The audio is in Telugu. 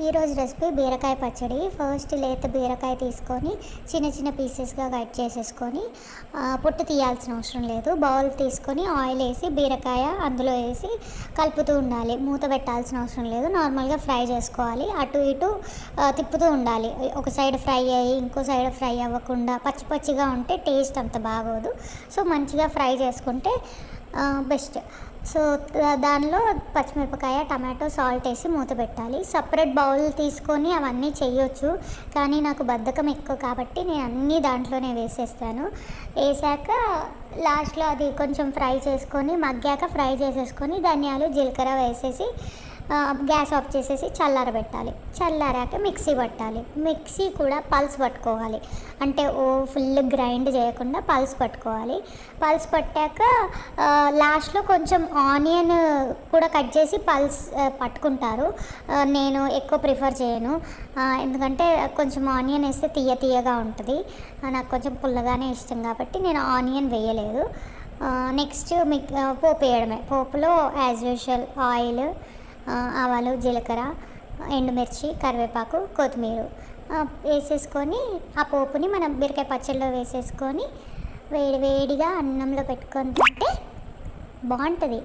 ఈరోజు రెసిపీ బీరకాయ పచ్చడి. ఫస్ట్ లేత బీరకాయ తీసుకొని చిన్న చిన్న పీసెస్గా కట్ చేసేసుకొని పొట్టు తీయాల్సిన అవసరం లేదు. బౌల్ తీసుకొని ఆయిల్ వేసి బీరకాయ అందులో వేసి కలుపుతూ ఉండాలి. మూత పెట్టాల్సిన అవసరం లేదు. నార్మల్గా ఫ్రై చేసుకోవాలి. అటు ఇటు తిప్పుతూ ఉండాలి. ఒక సైడ్ ఫ్రై అయ్యి ఇంకో సైడ్ ఫ్రై అవ్వకుండా పచ్చి పచ్చిగా ఉంటే టేస్ట్ అంత బాగోదు. సో మంచిగా ఫ్రై చేసుకుంటే బెస్ట్. సో దానిలో పచ్చిమిరపకాయ, టమాటో, సాల్ట్ వేసి మూత పెట్టాలి. సపరేట్ బౌల్ తీసుకొని అవన్నీ చేయొచ్చు, కానీ నాకు బద్ధకం ఎక్కువ కాబట్టి నేను అన్నీ దాంట్లోనే వేసేస్తాను. వేసాక లాస్ట్లో అది కొంచెం ఫ్రై చేసుకొని మగ్గాక ఫ్రై చేసేసుకొని ధనియాలు, జీలకర్ర వేసేసి గ్యాస్ ఆఫ్ చేసేసి చల్లారబెట్టాలి. చల్లారాక మిక్సీ పట్టాలి. మిక్సీ కూడా పల్స్ పట్టుకోవాలి, అంటే ఫుల్ గ్రైండ్ చేయకుండా పల్స్ పట్టుకోవాలి. పల్స్ పట్టాక లాస్ట్లో కొంచెం ఆనియన్ కూడా కట్ చేసి పల్స్ పట్టుకుంటారు. నేను ఎక్కువ ప్రిఫర్ చేయను, ఎందుకంటే కొంచెం ఆనియన్ వేస్తే తీయగా ఉంటుంది. నాకు కొంచెం పుల్లగానే ఇష్టం కాబట్టి నేను ఆనియన్ వేయలేదు. నెక్స్ట్ పోపు వేయడమే. పోపులో యాజ్ యూజువల్ ఆయిల్, ఆవాలు, జీలకర్ర, ఎండుమిర్చి, కరివేపాకు, కొత్తిమీర వేసేసుకొని ఆ పోపుని మనం బీరకాయ పచ్చడిలో వేసేసుకొని వేడిగా అన్నంలో పెట్టుకొని తింటే బాగుంటుంది.